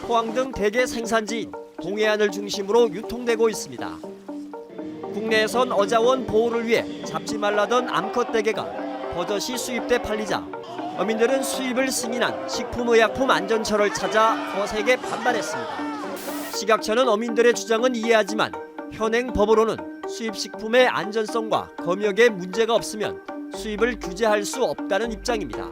포항 등 대게 생산지인 동해안을 중심으로 유통되고 있습니다. 국내에선 어자원 보호를 위해 잡지 말라던 암컷 대게가 버젓이 수입돼 팔리자 어민들은 수입을 승인한 식품의약품 안전처를 찾아 거세게 반발했습니다. 식약처는 어민들의 주장은 이해하지만 현행 법으로는 수입식품의 안전성과 검역에 문제가 없으면 수입을 규제할 수 없다는 입장입니다.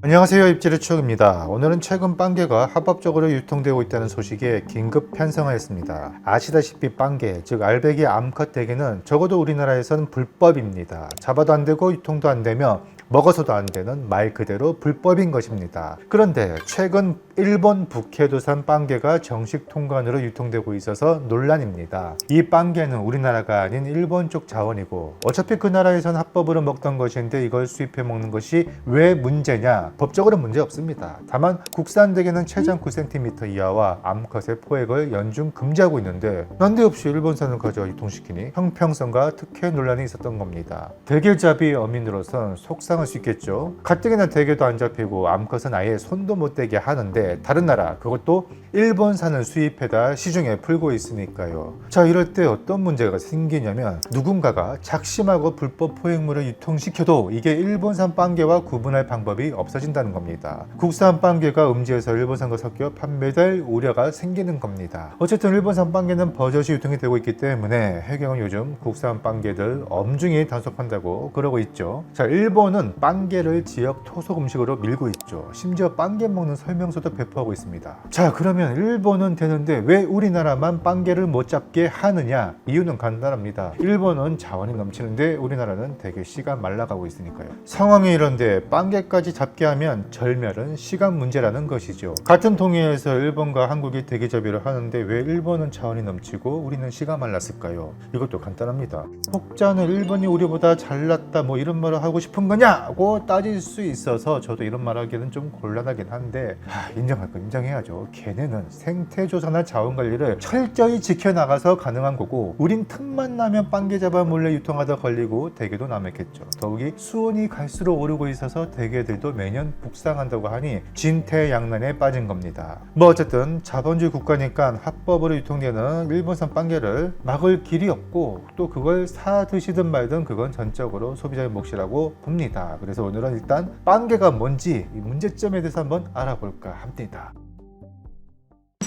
안녕하세요. 입질의 추억입니다. 오늘은 최근 빵게가 합법적으로 유통되고 있다는 소식에 긴급 편성하였습니다. 아시다시피 빵게, 즉 알배기 암컷 대게는 적어도 우리나라에서는 불법입니다. 잡아도 안 되고 유통도 안 되며 먹어서도 안 되는 말 그대로 불법인 것입니다. 그런데 최근 일본 북해도산 빵게가 정식 통관으로 유통되고 있어서 논란입니다. 이 빵게는 우리나라가 아닌 일본 쪽 자원이고 어차피 그 나라에선 합법으로 먹던 것인데 이걸 수입해 먹는 것이 왜 문제냐? 법적으로 문제 없습니다. 다만 국산 대게는 체장 9cm 이하와 암컷의 포획을 연중 금지하고 있는데 난데없이 일본산을 가져와 유통시키니 형평성과 특혜 논란이 있었던 겁니다. 대게잡이 어민으로선 속상할 수 있겠죠. 가뜩이나 대게도 안 잡히고 암컷은 아예 손도 못 대게 하는데 다른 나라, 그것도 일본산을 수입해다 시중에 풀고 있으니까요. 자, 이럴 때 어떤 문제가 생기냐면 누군가가 작심하고 불법 포획물을 유통시켜도 이게 일본산 빵게와 구분할 방법이 없어진다는 겁니다. 국산 빵게가 음지에서 일본산과 섞여 판매될 우려가 생기는 겁니다. 어쨌든 일본산 빵게는 버젓이 유통이 되고 있기 때문에 해경은 요즘 국산 빵게들 엄중히 단속한다고 그러고 있죠. 자, 일본은 빵게를 지역 토속 음식으로 밀고 있죠. 심지어 빵게 먹는 설명서도 배포하고 있습니다. 자, 그러면 일본은 되는데 왜 우리나라만 빵게를 못 잡게 하느냐? 이유는 간단합니다. 일본은 자원이 넘치는데 우리나라는 되게 씨가 말라가고 있으니까요. 상황이 이런데 빵게까지 잡게 하면 절멸은 시간 문제라는 것이죠. 같은 동해에서 일본과 한국이 대게잡이를 하는데 왜 일본은 자원이 넘치고 우리는 씨가 말랐을까요? 이것도 간단합니다. 혹자는 일본이 우리보다 잘났다 뭐 이런 말을 하고 싶은 거냐고 따질 수 있어서 저도 이런 말 하기는 좀 곤란하긴 한데 인정할 거 인정해야죠. 걔네는 생태조사나 자원관리를 철저히 지켜나가서 가능한 거고 우린 틈만 나면 빵게 잡아 몰래 유통하다 걸리고 대게도 남았겠죠. 더욱이 수온이 갈수록 오르고 있어서 대게들도 매년 북상한다고 하니 진퇴양난에 빠진 겁니다. 뭐 어쨌든 자본주의 국가니까 합법으로 유통되는 일본산 빵게를 막을 길이 없고 또 그걸 사 드시든 말든 그건 전적으로 소비자의 몫이라고 봅니다. 그래서 오늘은 일단 빵게가 뭔지 이 문제점에 대해서 한번 알아볼까 합니다.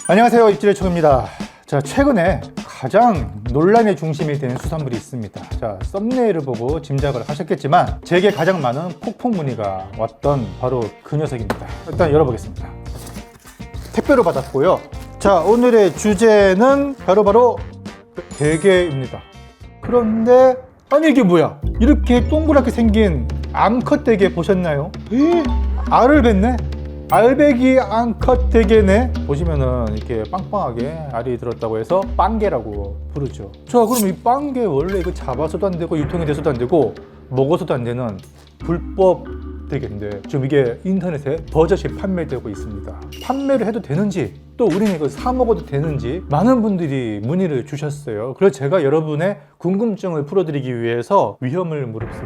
안녕하세요. 입질의 총입니다. 자, 최근에 가장 논란의 중심이 된 수산물이 있습니다. 자, 썸네일을 보고 짐작을 하셨겠지만 제게 가장 많은 폭풍 문의가 왔던 바로 그 녀석입니다. 일단 열어보겠습니다. 택배로 받았고요. 자, 오늘의 주제는 바로 대게입니다. 그런데 아니 이게 뭐야? 이렇게 동그랗게 생긴 암컷 대게 보셨나요? 알을 뱉네? 알배기 암컷 대게네. 보시면은 이렇게 빵빵하게 알이 들었다고 해서 빵게라고 부르죠. 자, 그럼 이 빵게 원래 이거 잡아서도 안 되고 유통이 돼서도 안 되고 먹어서도 안 되는 불법 대게인데 지금 이게 인터넷에 버젓이 판매되고 있습니다. 판매를 해도 되는지 또 우리는 이거 사 먹어도 되는지 많은 분들이 문의를 주셨어요. 그래서 제가 여러분의 궁금증을 풀어드리기 위해서 위험을 무릅쓰고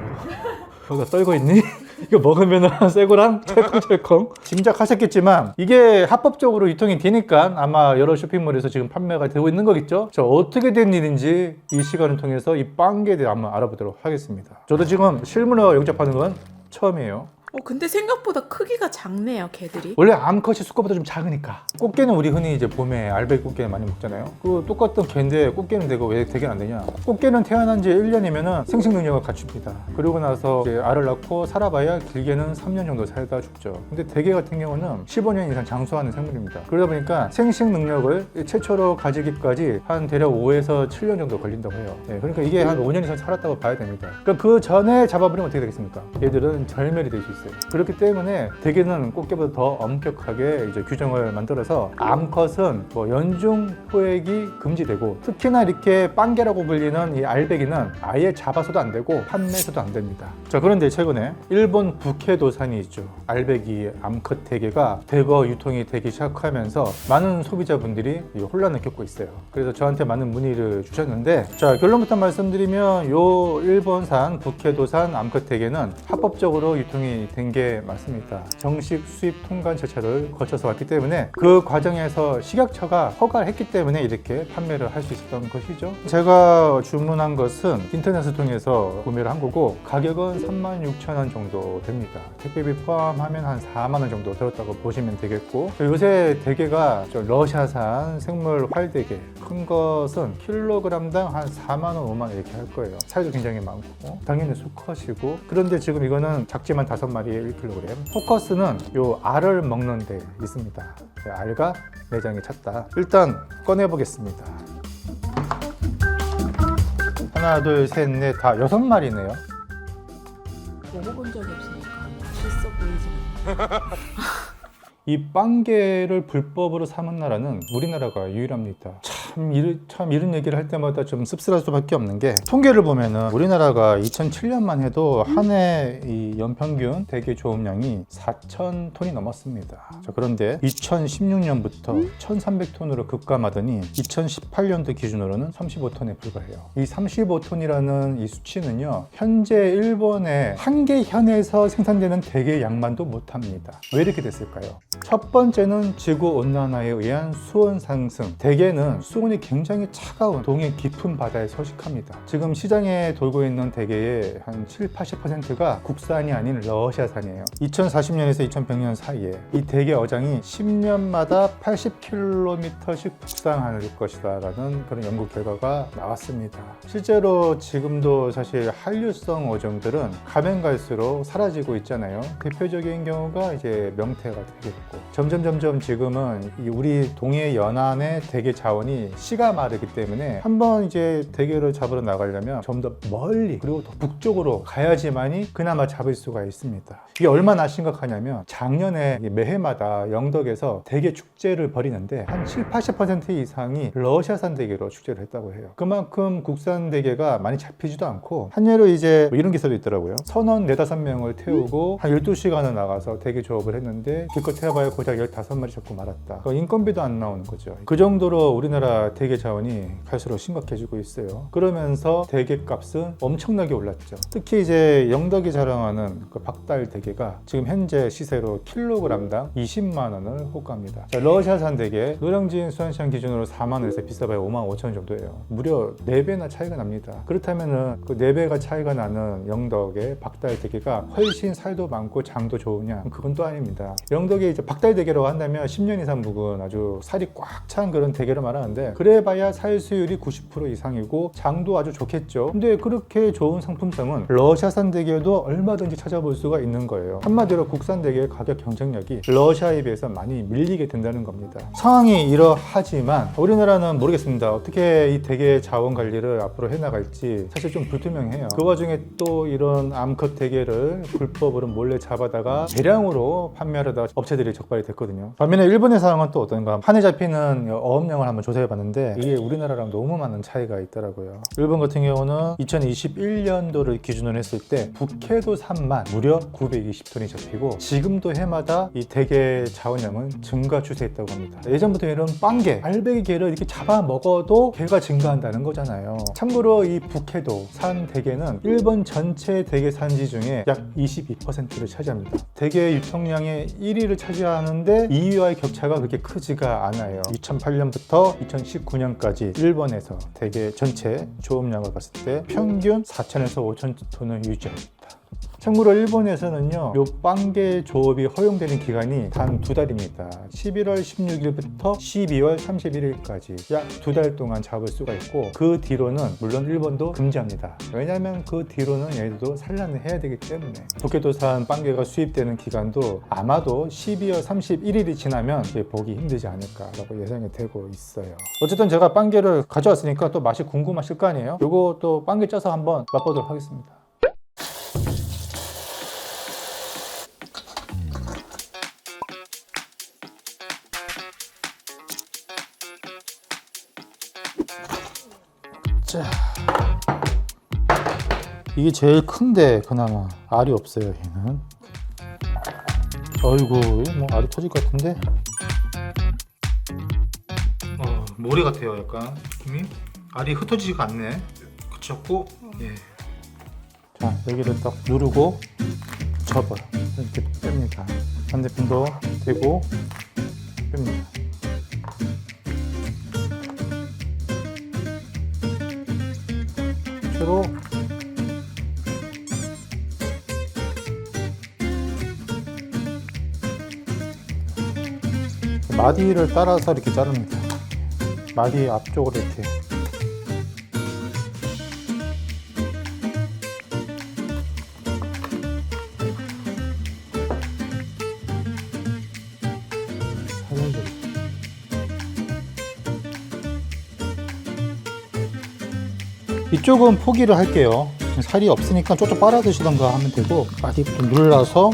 나 떨고 있니? 이거 먹으면 쇠고랑 찰컹찰컹 짐작하셨겠지만 이게 합법적으로 유통이 되니까 아마 여러 쇼핑몰에서 지금 판매가 되고 있는 거겠죠? 저 어떻게 된 일인지 이 시간을 통해서 이 빵게에 대해 한번 알아보도록 하겠습니다. 저도 지금 실물로 영접하는 건 처음이에요. 근데 생각보다 크기가 작네요, 개들이. 원래 암컷이 수컷보다 좀 작으니까. 꽃게는 우리 흔히 이제 봄에 알배기 꽃게 많이 먹잖아요. 그 똑같은 개인데 꽃게는 되고 왜 대게는 안 되냐? 꽃게는 태어난 지 1년이면은 생식 능력을 갖춥니다. 그러고 나서 이제 알을 낳고 살아봐야 길게는 3년 정도 살다 죽죠. 근데 대게 같은 경우는 15년 이상 장수하는 생물입니다. 그러다 보니까 생식 능력을 최초로 가지기까지 한 대략 5에서 7년 정도 걸린다고 해요. 네, 그러니까 이게 한 5년 이상 살았다고 봐야 됩니다. 그럼 그 전에 잡아버리면 어떻게 되겠습니까? 얘들은 절멸이 될 수 있어요. 그렇기 때문에 대게는 꽃게보다 더 엄격하게 이제 규정을 만들어서 암컷은 뭐 연중 포획이 금지되고 특히나 이렇게 빵게라고 불리는 이 알배기는 아예 잡아서도 안 되고 판매해서도 안 됩니다. 자, 그런데 최근에 일본 북해도산이 있죠. 알배기 암컷 대게가 대거 유통이 되기 시작하면서 많은 소비자분들이 혼란을 겪고 있어요. 그래서 저한테 많은 문의를 주셨는데 자, 결론부터 말씀드리면 요 일본산 북해도산 암컷 대게는 합법적으로 유통이 된 게 맞습니다. 정식 수입 통관 절차를 거쳐서 왔기 때문에 그 과정에서 식약처가 허가를 했기 때문에 이렇게 판매를 할 수 있었던 것이죠. 제가 주문한 것은 인터넷을 통해서 구매를 한 거고 가격은 36,000원 정도 됩니다. 택배비 포함하면 한 4만 원 정도 들었다고 보시면 되겠고, 요새 대게가 러시아산 생물 활대게 큰 것은 킬로그램당 한 4만 원, 5만 원 이렇게 할 거예요. 사이즈 굉장히 많고 당연히 수컷이고, 그런데 지금 이거는 작지만 5마리에 1kg. 포커스는 요 알을 먹는 데 있습니다. 알과 내장이 찼다. 일단 꺼내 보겠습니다. 하나, 둘, 셋, 넷, 다 6마리네요. 먹어본 적이 없으니까 맛있어 보이지만. 이 빵게를 불법으로 삼은 나라는 우리나라가 유일합니다. 참 이런 얘기를 할 때마다 좀 씁쓸할 수밖에 없는 게, 통계를 보면은 우리나라가 2007년만 해도 한 해 이 연평균 대게 조업량이 4,000톤이 넘었습니다. 자, 그런데 2016년부터 1,300톤으로 급감하더니 2018년도 기준으로는 35톤에 불과해요. 이 35톤이라는 이 수치는요, 현재 일본의 한 개 현에서 생산되는 대게 양만도 못합니다. 왜 이렇게 됐을까요? 첫 번째는 지구 온난화에 의한 수온 상승. 대게는 수온이 굉장히 차가운 동해 깊은 바다에 서식합니다. 지금 시장에 돌고 있는 대게의 한 70-80%가 국산이 아닌 러시아산이에요. 2040년에서 2100년 사이에 이 대게 어장이 10년마다 80km씩 북상할 것이다 라는 그런 연구 결과가 나왔습니다. 실제로 지금도 사실 한류성 어종들은 가면 갈수록 사라지고 있잖아요. 대표적인 경우가 이제 명태가 되겠고, 점점 지금은 우리 동해 연안의 대게 자원이 씨가 마르기 때문에 한번 이제 대게를 잡으러 나가려면 좀 더 멀리, 그리고 더 북쪽으로 가야지만이 그나마 잡을 수가 있습니다. 이게 얼마나 심각하냐면, 작년에 매해마다 영덕에서 대게 축제를 벌이는데 한 70-80% 이상이 러시아산 대게로 축제를 했다고 해요. 그만큼 국산 대게가 많이 잡히지도 않고, 한 예로 이제 뭐 이런 기사도 있더라고요. 선원 4-5명을 태우고 한 12시간을 나가서 대게 조업을 했는데 기껏 해봐야 고작 15마리 잡고 말았다. 인건비도 안 나오는 거죠. 그 정도로 우리나라 대게 자원이 갈수록 심각해지고 있어요. 그러면서 대게 값은 엄청나게 올랐죠. 특히 이제 영덕이 자랑하는 그 박달 대게가 지금 현재 시세로 킬로그램당 20만 원을 호가합니다. 자, 러시아산 대게 노량진 수산시장 기준으로 4만 원에서 비싸봐야 5만 5천 원 정도예요. 무려 4배나 차이가 납니다. 그렇다면은 그 4배가 차이가 나는 영덕의 박달 대게가 훨씬 살도 많고 장도 좋으냐? 그건 또 아닙니다. 영덕이 이제 박달 대게라고 한다면 10년 이상 묵은 아주 살이 꽉 찬 그런 대게를 말하는데, 그래봐야 살 수율이 90% 이상이고 장도 아주 좋겠죠. 근데 그렇게 좋은 상품성은 러시아산 대게도 얼마든지 찾아볼 수가 있는 거예요. 한마디로 국산 대게의 가격 경쟁력이 러시아에 비해서 많이 밀리게 된다는 겁니다. 상황이 이러하지만 우리나라는 모르겠습니다. 어떻게 이 대게 자원 관리를 앞으로 해나갈지 사실 좀 불투명해요. 그 와중에 또 이런 암컷 대게를 불법으로 몰래 잡아다가 대량으로 판매하려다 업체들이 적발이 됐거든요. 반면에 일본의 상황은 또 어떤가? 판에 잡히는 어업량을 한번 조사해봤는데 이게 우리나라랑 너무 많은 차이가 있더라고요. 일본 같은 경우는 2021년도를 기준으로 했을 때 북해도산만 무려 920톤이 잡히고, 지금도 해마다 이 대게 자원량은 증가 추세에 있다고 합니다. 예전부터 이런 빵게, 알배기 게를 이렇게 잡아 먹어도 게가 증가한다는 거잖아요. 참고로 이 북해도산 대게는 일본 전체 대게 산지 중에 약 22%를 차지합니다. 대게 유통량의 1위를 차지하는데 2위와의 격차가 그렇게 크지가 않아요. 2008년부터 2019년까지 일본에서 대게 전체 조업량을 봤을 때 평균 4,000에서 5,000톤을 유지합니다. 참고로 일본에서는요, 요 빵게 조업이 허용되는 기간이 단 2달입니다. 11월 16일부터 12월 31일까지 약 2달 동안 잡을 수가 있고, 그 뒤로는 물론 일본도 금지합니다. 왜냐하면 그 뒤로는 얘들도 산란을 해야 되기 때문에. 북해도산 빵게가 수입되는 기간도 아마도 12월 31일이 지나면 보기 힘들지 않을까라고 예상이 되고 있어요. 어쨌든 제가 빵게를 가져왔으니까 또 맛이 궁금하실 거 아니에요? 요거 또 빵게 쪄서 한번 맛보도록 하겠습니다. 자, 이게 제일 큰데 그나마 알이 없어요. 얘는 어이구, 뭐 알이 터질 것 같은데. 모래 같아요. 약간 느낌이. 알이 흩어지지가 않네. 그쳤고, 예. 자, 여기를 딱 누르고 접어요. 이렇게 뺍니다. 반대편도 대고 뺍니다. 채로 마디를 따라서 이렇게 자릅니다. 마디 앞쪽으로 이렇게. 이쪽은 포기를 할게요. 살이 없으니까 쪽쪽 빨아 드시던가 하면 되고, 마디 좀 눌러서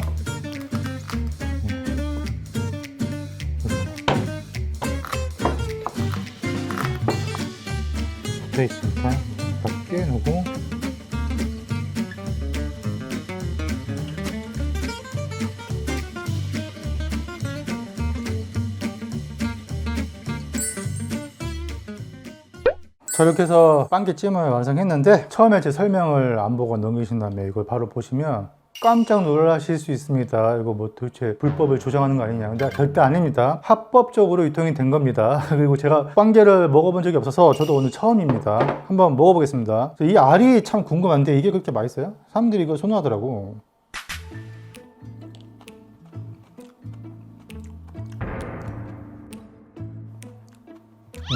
붙어 있으니까 밖에 놓고 자, 이렇게 해서 빵개찜을 완성했는데 처음에 제 설명을 안 보고 넘기신 다음에 이걸 바로 보시면 깜짝 놀라실 수 있습니다. 이거 뭐 도대체 불법을 조장하는 거 아니냐. 근데 절대 아닙니다. 합법적으로 유통이 된 겁니다. 그리고 제가 빵개를 먹어본 적이 없어서 저도 오늘 처음입니다. 한번 먹어보겠습니다. 이 알이 참 궁금한데 이게 그렇게 맛있어요? 사람들이 이거 선호하더라고.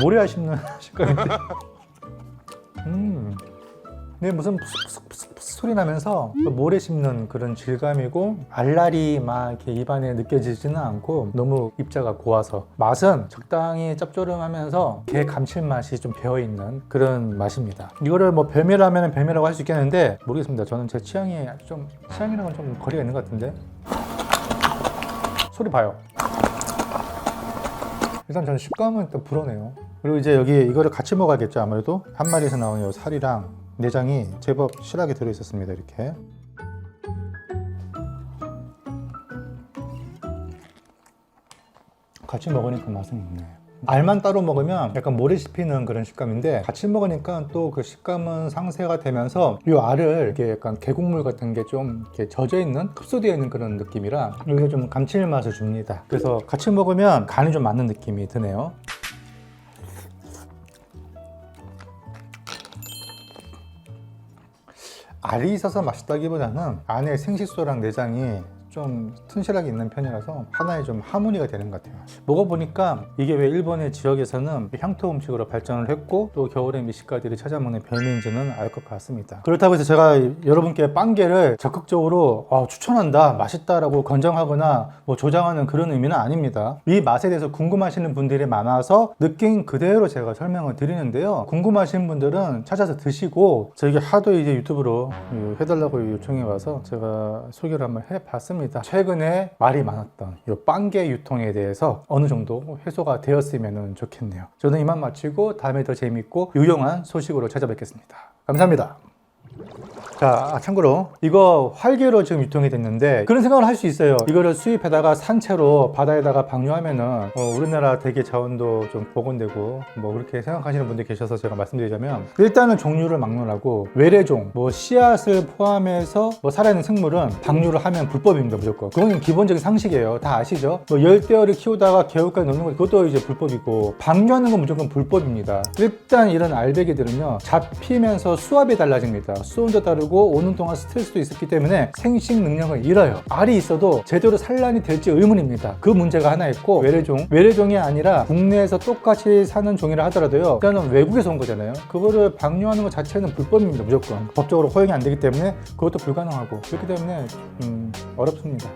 모래알 씹는 식감인데. 근데 무슨 푸슥푸슥 소리 나면서 모래 씹는 그런 질감이고, 알알이 막 이렇게 입안에 느껴지지는 않고 너무 입자가 고와서 맛은 적당히 짭조름하면서 게 감칠맛이 좀 배어있는 그런 맛입니다. 이거를 뭐 별미라면 별미라고 할 수 있겠는데 모르겠습니다. 저는 제 취향이랑은 좀 거리가 있는 것 같은데. 소리 봐요. 일단 저는 식감은 또 불어네요. 그리고 이제 여기 이거를 같이 먹어야겠죠. 아무래도 한 마리에서 나오는 요 살이랑 내장이 제법 실하게 들어있었습니다. 이렇게 같이 먹으니까 맛은 있네. 알만 따로 먹으면 약간 모래 씹히는 그런 식감인데 같이 먹으니까 또 그 식감은 상쇄가 되면서 이 알을 이렇게 약간 계곡물 같은 게 좀 이렇게 젖어 있는, 흡수되어 있는 그런 느낌이라 이게 좀 감칠맛을 줍니다. 그래서 같이 먹으면 간이 좀 맞는 느낌이 드네요. 알이 있어서 맛있다기보다는 안에 생식소랑 내장이 좀 튼실하게 있는 편이라서 하나의 좀 하모니가 되는 것 같아요. 먹어보니까 이게 왜 일본의 지역에서는 향토 음식으로 발전을 했고 또 겨울에 미식가들이 찾아먹는 별미인지는 알 것 같습니다. 그렇다고 해서 제가 여러분께 빵개를 적극적으로 추천한다, 맛있다라고 권장하거나 뭐 조장하는 그런 의미는 아닙니다. 이 맛에 대해서 궁금하시는 분들이 많아서 느낀 그대로 제가 설명을 드리는데요. 궁금하신 분들은 찾아서 드시고, 저에게 하도 이제 유튜브로 해달라고 요청이 와서 제가 소개를 한번 해봤습니다. 최근에 말이 많았던 이 빵개 유통에 대해서 어느 정도 해소가 되었으면 좋겠네요. 저는 이만 마치고 다음에 더 재밌고 유용한 소식으로 찾아뵙겠습니다. 감사합니다. 자, 참고로 이거 활개로 지금 유통이 됐는데 그런 생각을 할 수 있어요. 이거를 수입해다가 산채로 바다에다가 방류하면은 우리나라 대게 자원도 좀 복원되고 뭐 그렇게 생각하시는 분들이 계셔서 제가 말씀드리자면, 일단은 종류를 막론하고 외래종, 뭐 씨앗을 포함해서 뭐 살아있는 생물은 방류를 하면 불법입니다. 무조건. 그건 기본적인 상식이에요. 다 아시죠? 뭐 열대어를 키우다가 개울가에 넣는 거, 그것도 이제 불법이고, 방류하는 건 무조건 불법입니다. 일단 이런 알배기들은요, 잡히면서 수압이 달라집니다. 수온도 다르고 오는 동안 스트레스도 있었기 때문에 생식 능력을 잃어요. 알이 있어도 제대로 산란이 될지 의문입니다. 그 문제가 하나 있고, 외래종이 아니라 국내에서 똑같이 사는 종이라 하더라도요, 일단은 외국에서 온 거잖아요. 그거를 방류하는 것 자체는 불법입니다. 무조건 법적으로 허용이 안 되기 때문에 그것도 불가능하고, 그렇기 때문에 어렵습니다.